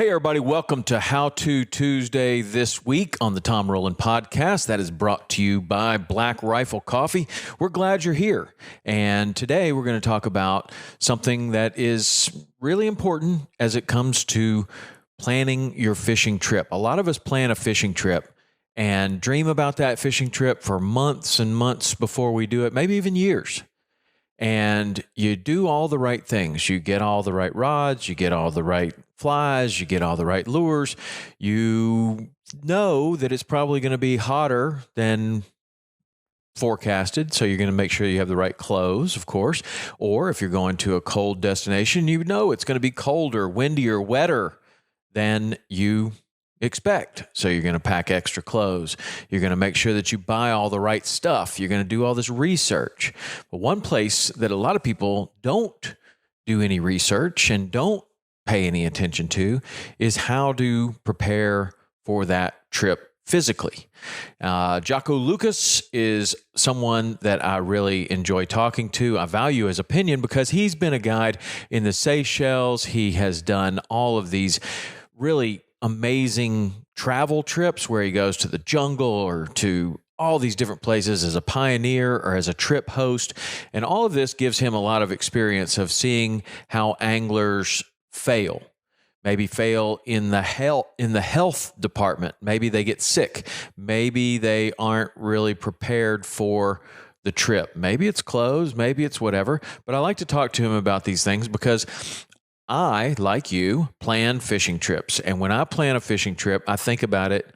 Hey, everybody, welcome to How To Tuesday this week on the Tom Rowland podcast. That is brought to you by Black Rifle Coffee. We're glad you're here. And today we're going to talk about something that is really important as it comes to planning your fishing trip. A lot of us plan a fishing trip and dream about that fishing trip for months and months before we do it, maybe even years. And you do all the right things. You get all the right rods, you get all the right flies, you get all the right lures. You know that it's probably going to be hotter than forecasted, so you're going to make sure you have the right clothes, of course. Or if you're going to a cold destination, you know it's going to be colder, windier, wetter than you expect. So you're going to pack extra clothes. You're going to make sure that you buy all the right stuff. You're going to do all this research. But one place that a lot of people don't do any research and don't pay any attention to is how to prepare for that trip physically. Jako Lucas is someone that I really enjoy talking to. I value his opinion because he's been a guide in the Seychelles. He has done all of these really amazing travel trips where he goes to the jungle or to all these different places as a pioneer or as a trip host. And all of this gives him a lot of experience of seeing how anglers fail. Maybe fail in the health department. Maybe they get sick. Maybe they aren't really prepared for the trip. Maybe it's clothes, maybe it's whatever. But I like to talk to him about these things because I, like you, plan fishing trips. And when I plan a fishing trip, I think about it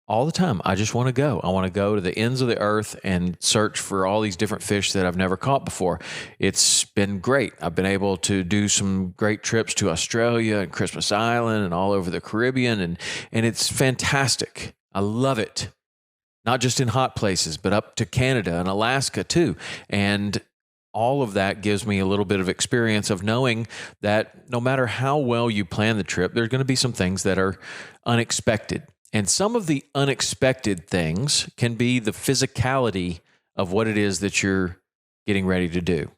all the time. I just want to go. I want to go to the ends of the earth and search for all these different fish that I've never caught before. It's been great. I've been able to do some great trips to Australia and Christmas Island and all over the Caribbean, and it's fantastic. I love it. Not just in hot places, but up to Canada and Alaska too. And all of that gives me a little bit of experience of knowing that no matter how well you plan the trip, there's going to be some things that are unexpected. And some of the unexpected things can be the physicality of what it is that you're getting ready to do.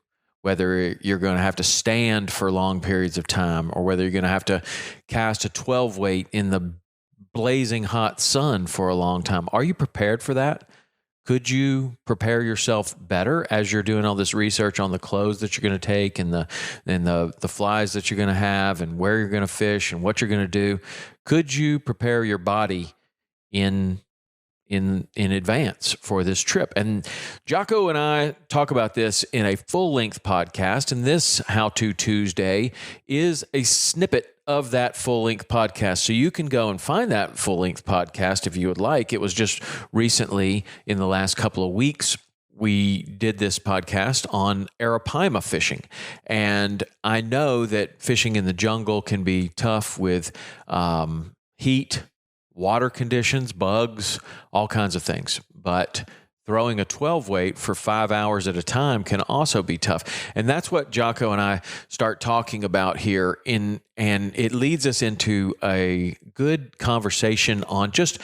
Whether you're going to have to stand for long periods of time or whether you're going to have to cast a 12 weight in the blazing hot sun for a long time. Are you prepared for that? Could you prepare yourself better as you're doing all this research on the clothes that you're going to take and the flies that you're going to have and where you're going to fish and what you're going to do? Could you prepare your body in advance for this trip? And Jako and I talk about this in a full-length podcast, and this How To Tuesday is a snippet of that full-length podcast. So you can go and find that full-length podcast if you would like. It was just recently, in the last couple of weeks, we did this podcast on arapaima fishing. And I know that fishing in the jungle can be tough with heat, water conditions, bugs, all kinds of things. But throwing a 12 weight for 5 hours at a time can also be tough. And that's what Jako and I start talking about here and it leads us into a good conversation on just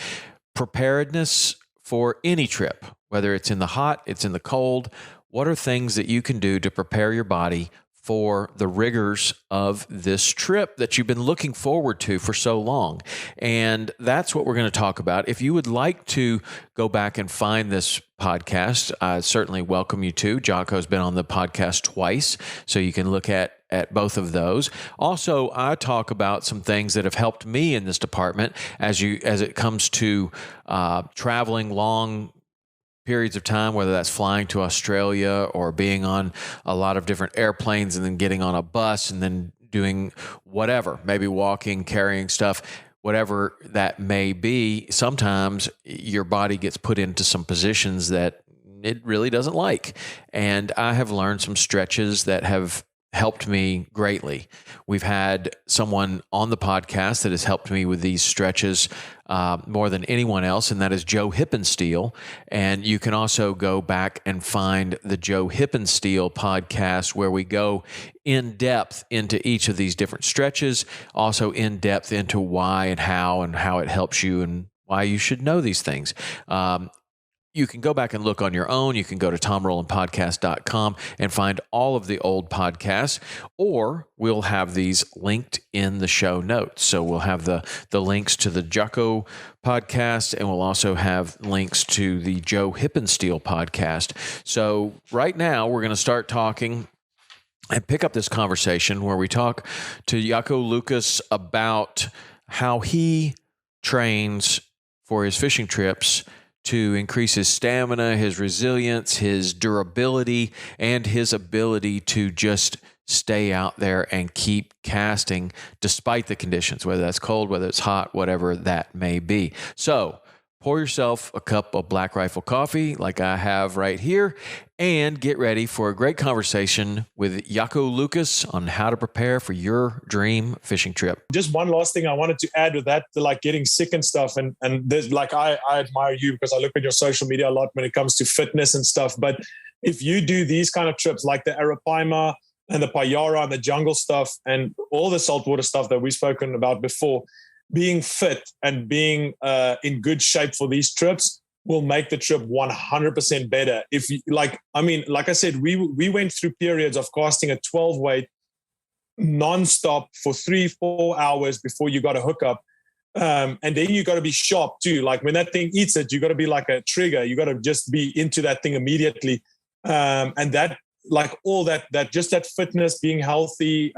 preparedness for any trip, whether it's in the hot, it's in the cold. What are things that you can do to prepare your body for the rigors of this trip that you've been looking forward to for so long? And that's what we're going to talk about. If you would like to go back and find this podcast, I certainly welcome you to. Jaco's been on the podcast twice, so you can look at both of those. Also, I talk about some things that have helped me in this department as it comes to traveling long periods of time, whether that's flying to Australia or being on a lot of different airplanes and then getting on a bus and then doing whatever, maybe walking, carrying stuff, whatever that may be. Sometimes your body gets put into some positions that it really doesn't like. And I have learned some stretches that have helped me greatly. We've had someone on the podcast that has helped me with these stretches more than anyone else, and that is Joe Hippensteel. And you can also go back and find the Joe Hippensteel podcast where we go in depth into each of these different stretches, also in depth into why and how it helps you and why you should know these things. you can go back and look on your own. You can go to tomrowlandpodcast.com and find all of the old podcasts, or we'll have these linked in the show notes. So we'll have the links to the Jako podcast, and we'll also have links to the Joe Hippensteel podcast. So right now we're going to start talking and pick up this conversation where we talk to Jako Lucas about how he trains for his fishing trips to increase his stamina, his resilience, his durability, and his ability to just stay out there and keep casting despite the conditions, whether that's cold, whether it's hot, whatever that may be. So pour yourself a cup of Black Rifle coffee like I have right here, and get ready for a great conversation with Jako Lucas on how to prepare for your dream fishing trip. Just one last thing I wanted to add with that, to like getting sick and stuff. And there's like, I admire you because I look at your social media a lot when it comes to fitness and stuff. But if you do these kind of trips like the Arapaima and the Payara and the jungle stuff and all the saltwater stuff that we've spoken about before, being fit and being in good shape for these trips will make the trip 100% better. If you like I said, we went through periods of casting a 12 weight nonstop for 3-4 hours before you got a hookup. And then you got to be sharp too. Like when that thing eats it, you got to be like a trigger. You got to just be into that thing immediately. And that, like all that just that fitness, being healthy,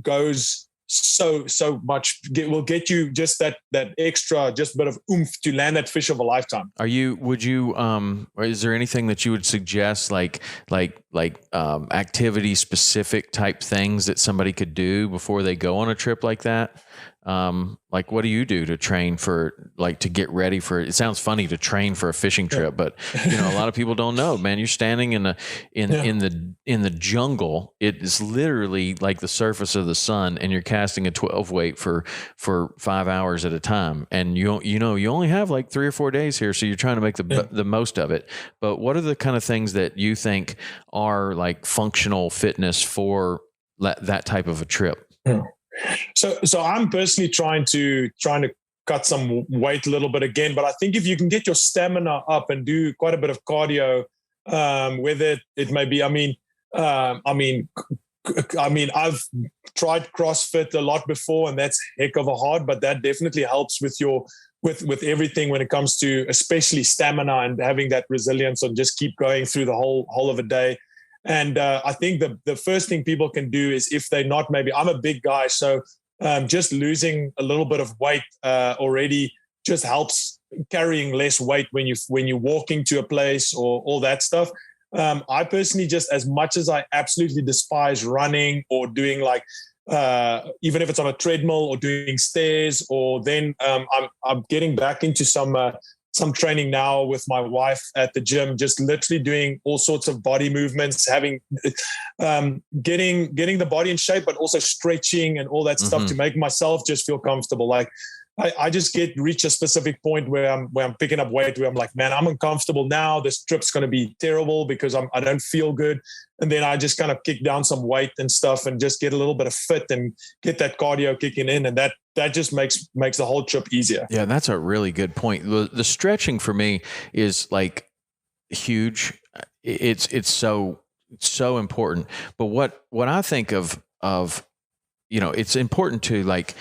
goes so much. Will get you just that extra, just bit of oomph to land that fish of a lifetime. Would you or is there anything that you would suggest, like activity specific type things that somebody could do before they go on a trip like that? Like what do you do to train for, like, to get ready for it? It sounds funny to train for a fishing trip, but you know, a lot of people don't know, man. You're standing in the jungle. It is literally like the surface of the sun, and you're casting a 12 weight for 5 hours at a time. And you only have like 3 or 4 days here. So you're trying to make the most of it. But what are the kind of things that you think are like functional fitness for that type of a trip? Yeah. So I'm personally trying to cut some weight a little bit again, but I think if you can get your stamina up and do quite a bit of cardio, whether it may be, I've tried CrossFit a lot before, and that's heck of a hard, but that definitely helps with with everything when it comes to especially stamina and having that resilience and just keep going through the whole of a day. And I think the first thing people can do is, if they're not, maybe I'm a big guy, so just losing a little bit of weight already just helps, carrying less weight when you're walking to a place or all that stuff. I personally, just as much as I absolutely despise running or doing like even if it's on a treadmill or doing stairs, or then I'm getting back into some training now with my wife at the gym, just literally doing all sorts of body movements, having, getting the body in shape, but also stretching and all that stuff to make myself just feel comfortable. Like I just reach a specific point where I'm picking up weight, where I'm like, man, I'm uncomfortable now. This trip's going to be terrible because I don't feel good. And then I just kind of kick down some weight and stuff and just get a little bit of fit and get that cardio kicking in. And that just makes the whole trip easier. Yeah, that's a really good point. The stretching for me is like huge. It's so important. But what I think of, it's important to like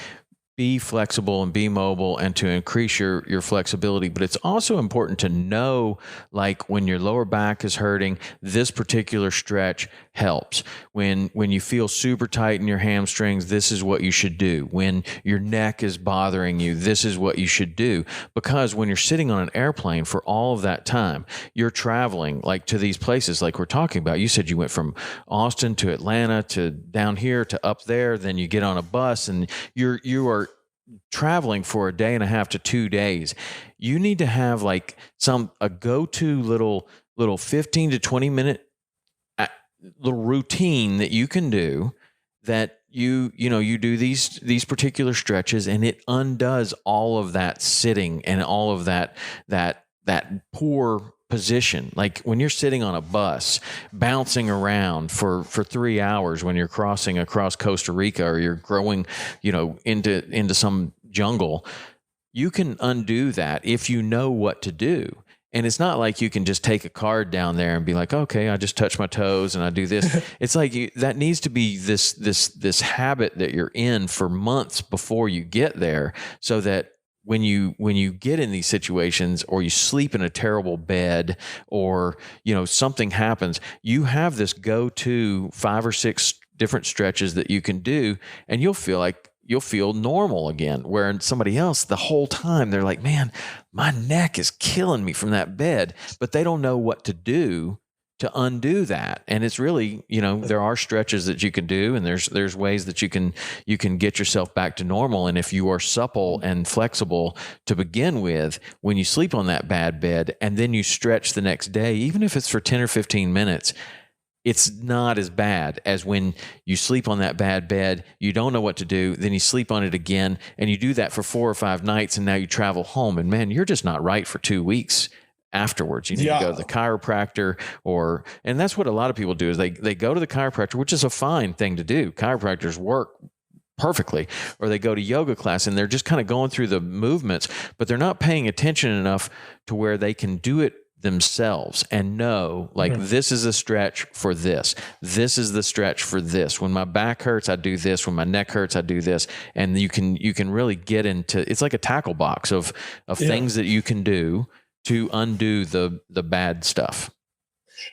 be flexible and be mobile and to increase your flexibility. But it's also important to know, like, when your lower back is hurting, this particular stretch helps. When you feel super tight in your hamstrings, this is what you should do. When your neck is bothering you, this is what you should do. Because when you're sitting on an airplane for all of that time, you're traveling like to these places like we're talking about. You said you went from Austin to Atlanta to down here to up there. Then you get on a bus and you are traveling for a day and a half to 2 days. You need to have like a go-to little 15 to 20 minute little routine that you can do, that you do these particular stretches, and it undoes all of that sitting and all of that poor position. Like when you're sitting on a bus bouncing around for 3 hours when you're crossing across Costa Rica, or you're growing into some jungle, you can undo that if you know what to do. And it's not like you can just take a card down there and be like, okay, I just touch my toes and I do this. It's like that needs to be this habit that you're in for months before you get there, so that when you get in these situations, or you sleep in a terrible bed, or something happens, you have this go-to 5 or 6 different stretches that you can do, and you'll feel normal again. Where somebody else, the whole time they're like, man, my neck is killing me from that bed, but they don't know what to do to undo that. And it's really, there are stretches that you can do, and there's ways that you can get yourself back to normal. And if you are supple and flexible to begin with, when you sleep on that bad bed and then you stretch the next day, even if it's for 10 or 15 minutes, it's not as bad as when you sleep on that bad bed, you don't know what to do, then you sleep on it again, and you do that for 4 or 5 nights, and now you travel home, and man, you're just not right for 2 weeks afterwards. You need to go to the chiropractor, and that's what a lot of people do, is they go to the chiropractor, which is a fine thing to do. Chiropractors work perfectly. Or they go to yoga class and they're just kind of going through the movements, but they're not paying attention enough to where they can do it themselves and know, like, this is a stretch for this. This is the stretch for this. When my back hurts, I do this. When my neck hurts, I do this. And you can really get into, it's like a tackle box of things that you can do to undo the bad stuff.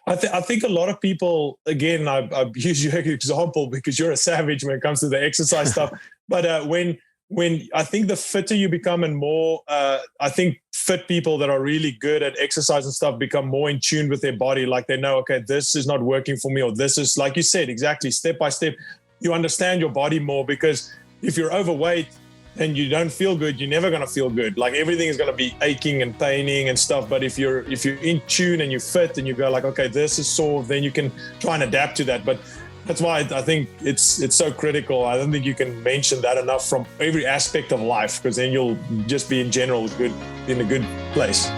I think a lot of people, again, I use your example because you're a savage when it comes to the exercise stuff. But when I think the fitter you become, and more, I think fit people that are really good at exercise and stuff become more in tune with their body. Like they know, okay, this is not working for me, or this is, like you said, exactly, step by step. You understand your body more, because if you're overweight and you don't feel good, you're never going to feel good. Like everything is going to be aching and paining and stuff. But if you're in tune and you fit and you go like, okay, this is sore, then you can try and adapt to that. But that's why I think it's so critical. I don't think you can mention that enough from every aspect of life, because then you'll just be in general good, in a good place.